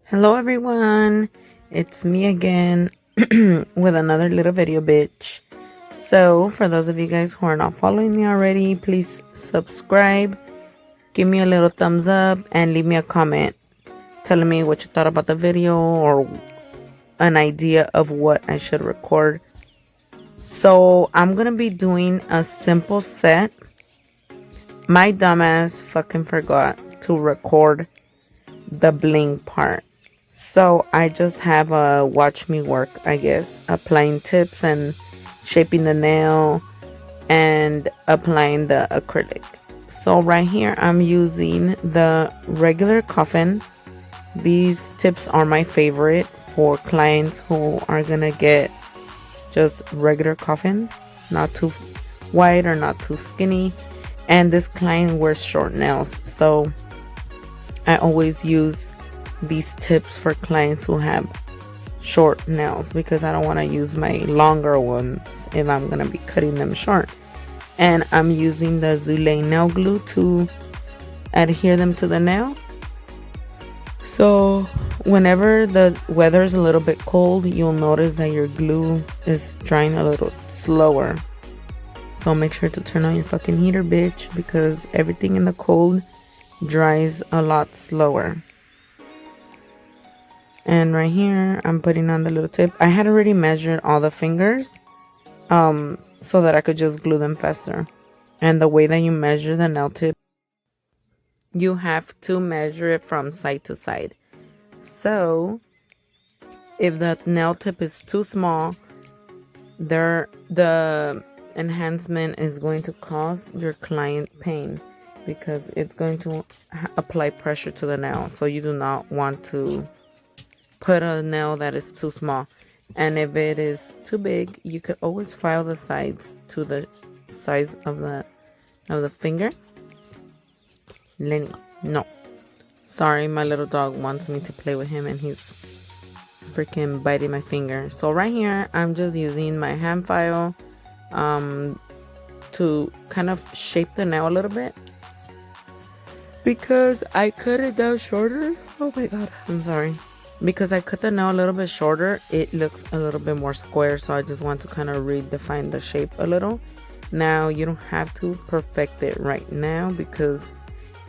Hello everyone, it's me again with another little video, bitch. So for those of you guys who are not following me already, please subscribe, give me a little thumbs up, and leave me a comment telling me what you thought about the video or an idea of what I should record. So I'm gonna be doing a simple set. My dumbass fucking forgot to record the bling part. So I just have a watch me work, I guess, applying tips and shaping the nail and applying the acrylic. So right here I'm using the regular coffin. These tips are my favorite for clients who are gonna get just regular coffin, not too wide or not too skinny. And this client wears short nails, so I always use these tips for clients who have short nails because I don't want to use my longer ones if I'm going to be cutting them short. And I'm using the Zulay nail glue to adhere them to the nail. So whenever the weather is a little bit cold, you'll notice that your glue is drying a little slower. So make sure to turn on your fucking heater, bitch, because everything in the cold dries a lot slower. And right here I'm putting on the little tip. I had already measured all the fingers so that I could just glue them faster. And the way that you measure the nail tip, you have to measure it from side to side. So if the nail tip is too small, the enhancement is going to cause your client pain because it's going to apply pressure to the nail. So you do not want to put a nail that is too small. And if it is too big, you could always file the sides to the size of the finger. Lenny, no. Sorry, my little dog wants me to play with him and he's freaking biting my finger. So right here, I'm just using my hand file to kind of shape the nail a little bit. Because I cut it down shorter. Oh my god, I'm sorry. Because I cut the nail a little bit shorter, it looks a little bit more square, so I just want to kind of redefine the shape a little. Now you don't have to perfect it right now because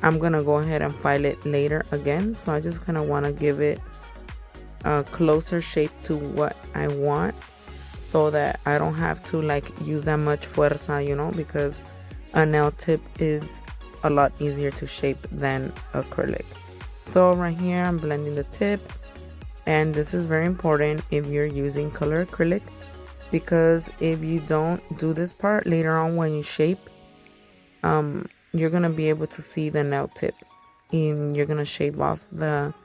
I'm gonna go ahead and file it later again. So I just kind of want to give it a closer shape to what I want so that I don't have to like use that much fuerza, you know, because a nail tip is a lot easier to shape than acrylic. So right here I'm blending the tip. And this is very important if you're using color acrylic, because if you don't do this part later on when you shape, you're gonna be able to see the nail tip, and you're gonna shave off the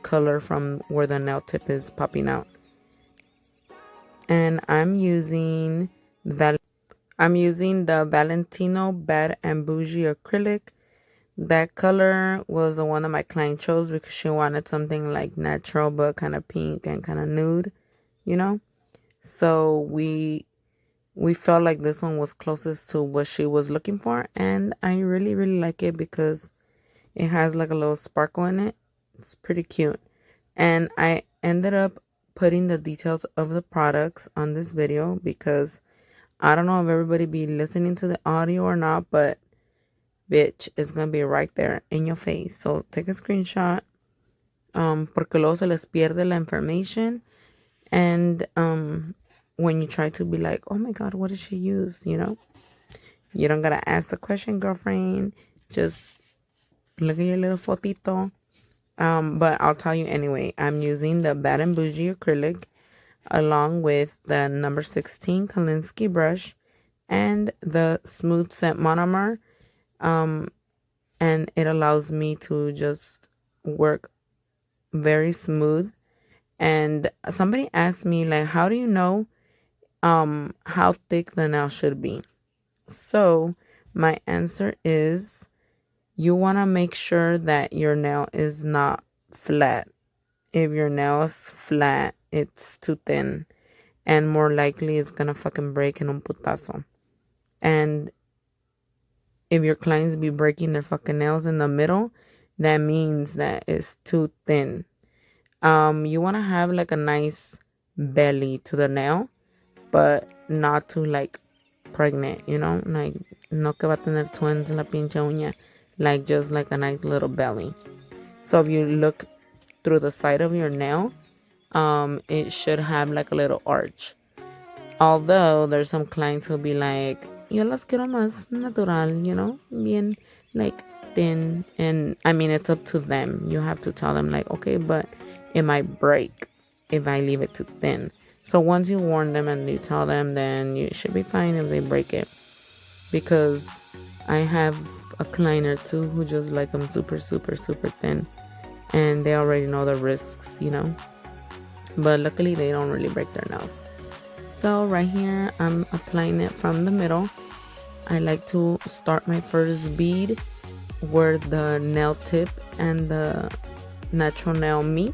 color from where the nail tip is popping out. And I'm using the Valentino Bad and Bougie acrylic. That color was the one that my client chose because she wanted something like natural but kind of pink and kind of nude, you know. So we felt like this one was closest to what she was looking for, and I really like it because it has like a little sparkle in it. It's pretty cute. And I ended up putting the details of the products on this video because I don't know if everybody be listening to the audio or not, but bitch, it's gonna be right there in your face. So take a screenshot, porque luego se les pierde la information, and when you try to be like, oh my god, what did she use, you know, you don't gotta ask the question, girlfriend. Just look at your little fotito. But I'll tell you anyway. I'm using the Bad and Bougie acrylic along with the number 16 Kolinsky brush and the Smooth Set monomer. And it allows me to just work very smooth. And somebody asked me, like, how do you know how thick the nail should be? So my answer is, you want to make sure that your nail is not flat. If your nail is flat, it's too thin, and more likely it's gonna fucking break in un putazo. And if your clients be breaking their fucking nails in the middle, that means that it's too thin. You want to have like a nice belly to the nail, but not too like pregnant, like no que va a tener twins en la pinche uña, like just like a nice little belly. So if you look through the side of your nail, it should have like a little arch. Although there's some clients who'll be like, yo las quiero más natural, bien like thin. And I mean, it's up to them. You have to tell them like, okay, but it might break if I leave it too thin. So once you warn them and you tell them, then you should be fine if they break it. Because I have a client or two who just like them super, super, super thin. And they already know the risks, But luckily they don't really break their nails. So right here, I'm applying it from the middle. I like to start my first bead where the nail tip and the natural nail meet.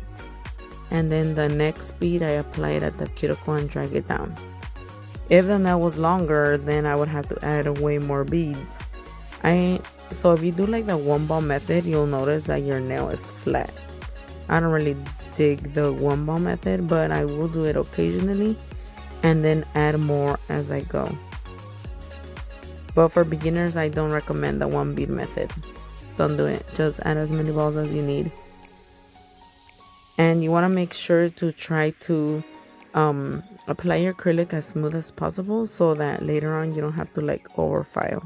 And then the next bead, I apply it at the cuticle and drag it down. If the nail was longer, then I would have to add way more beads. So if you do like the one ball method, you'll notice that your nail is flat. I don't really dig the one ball method, but I will do it occasionally and then add more as I go. But for beginners, I don't recommend the one bead method. Don't do it. Just add as many balls as you need. And you want to make sure to try to apply your acrylic as smooth as possible so that later on you don't have to like overfile.